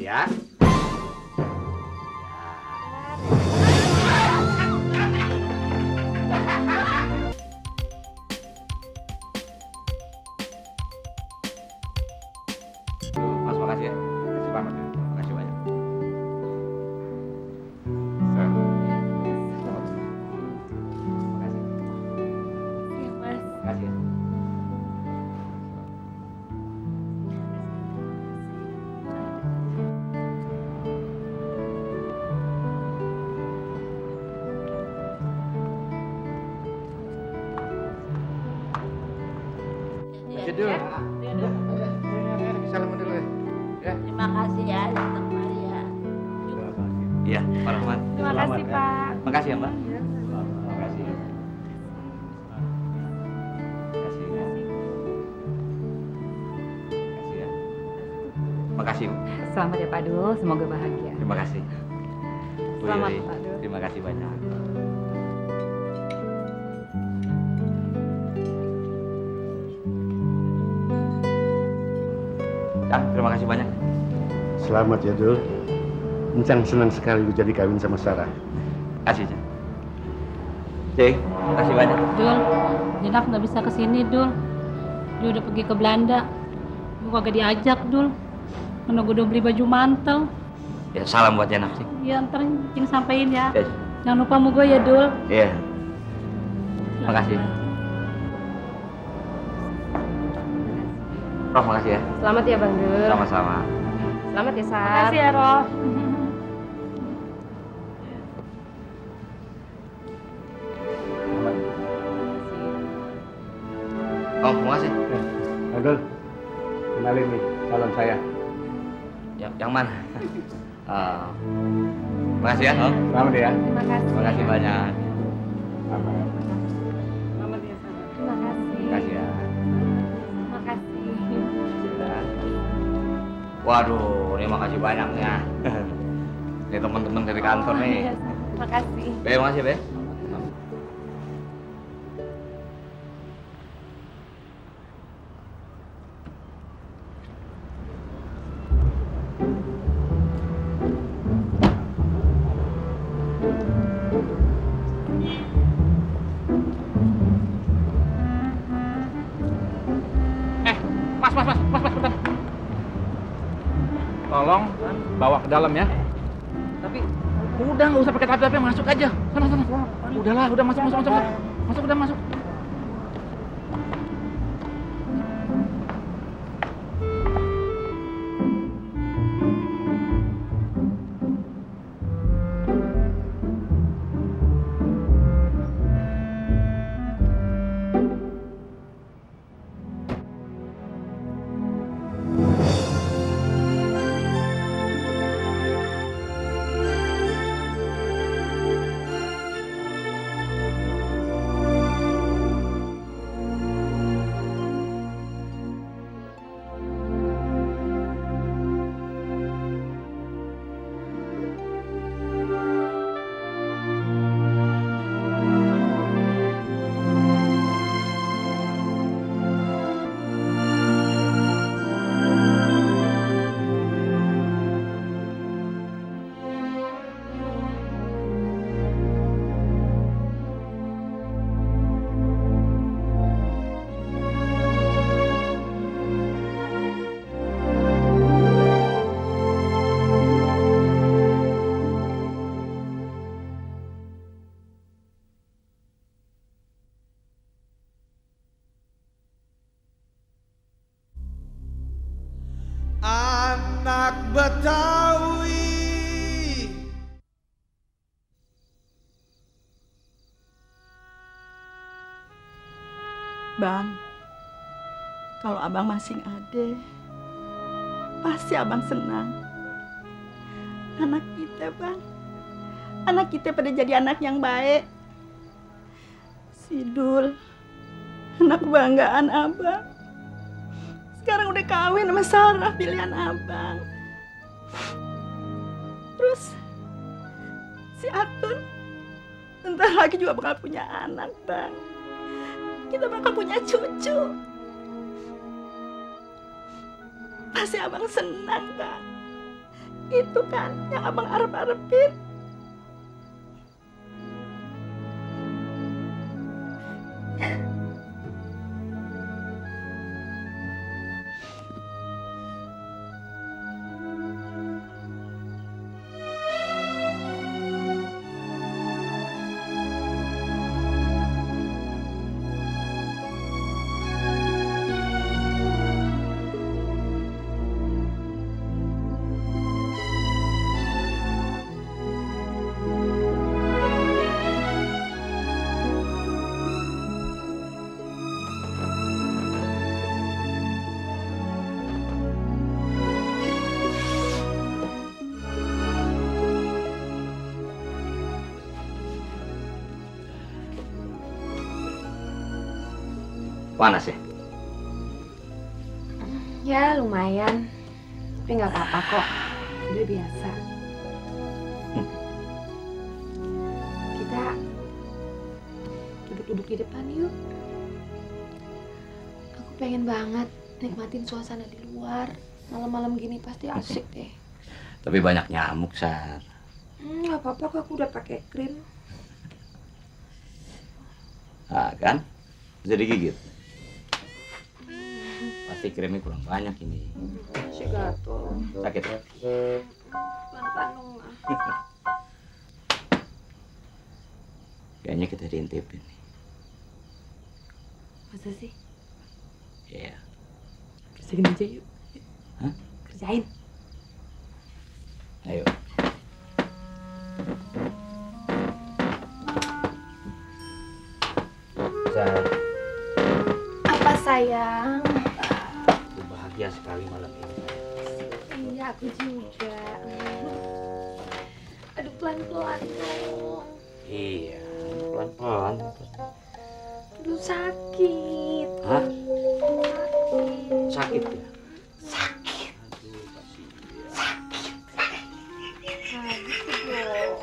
ya. Mas, makasih ya. Selamat ya. Makasih banyak. Makasih. Iya, Mas. Makasih ya. Dul. Salam dulu ya. Terima kasih ya, Dokter Maria. Iya, Pak Rahman. Terima kasih, Pak. Makasih ya, Mbak. Makasih. Makasih. Makasih ya. Makasih. Selamat ya Pak Dul, semoga bahagia. Terima kasih. Bu Selamat, Yuri, Pak Dul. terima kasih banyak. Cang, terima kasih banyak. Selamat ya Dul. Encang senang sekali lu jadi kawin sama Sarah. Kasih, Cang. Cing, kasih banyak. Dul, Jenak nggak bisa kesini, Dul. Dia udah pergi ke Belanda. Gue kagak diajak, Dul. Mana gue udah beli baju mantel. Ya, salam buat Janak, Cing. Ya, ntar Cing sampein ya. Ya, Jangan lupa sama gue ya, Dul. iya. Makasih. Roh, makasih ya. Selamat ya Bang Dul. Sama-sama. Selamat ya Sar. Makasih ya, Roh. Oh, makasih. Dul, kenalin nih calon saya. Yang mana? Makasih ya. Oh, Selamat ya. Terima kasih. makasih banyak. Selamat. Terima kasih. Makasih ya. Terima kasih. Waduh, ini makasih banyak ya. Ini teman-teman dari kantor nih. Terima kasih. Be, makasih, Be. Mas, bentar. Tolong bawa ke dalam ya. Tapi udah nggak usah pakai tapi masuk aja. Sana. Udahlah, udah masuk. Masuk, udah masuk. Anak Betawi. Bang, kalau abang masih ada, pasti abang senang. Anak kita, Bang. Anak kita pada jadi anak yang baik. Sidul, anak kebanggaan abang. Sekarang udah kawin sama Sarah, pilihan abang. Terus si Atun bentar lagi juga bakal punya anak, Bang. Kita bakal punya cucu. Pasti abang senang, Bang. Itu kan yang abang arep-arepin. Panas ya? Ya lumayan, tapi nggak apa-apa kok. Udah biasa. Kita duduk-duduk di depan yuk. Aku pengen banget nikmatin suasana di luar. Malam-malam gini pasti asik deh. Tapi banyak nyamuk, Sar. Nggak apa-apa kok, aku udah pakai krim. Nah, kan? Bisa digigit. Pasti krimnya kurang banyak ini. Masih gatel. Sakit ya? Pelan-pelan dong. Kayaknya kita diintipin nih. Masa sih? Iya. Kerjain aja yuk. Hah? Kerjain. Ayo. Sar, Apa sayang? aku bahagia sekali malam ini. Iya, aku juga. Aduh, pelan-pelan dong. Iya, pelan-pelan. Aduh, sakit. Hah? Sakit. Sakit ya? Nah, gitu dong.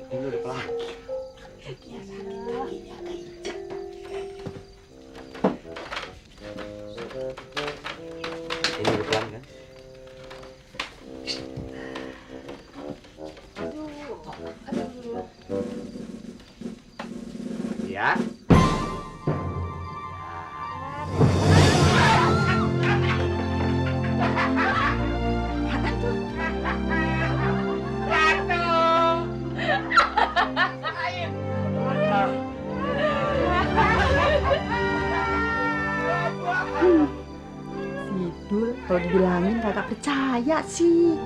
Ini udah pelan. Ini udah pelan kan? Aduh. Ya. Si Dul kalau dibilangin kagak percaya sih.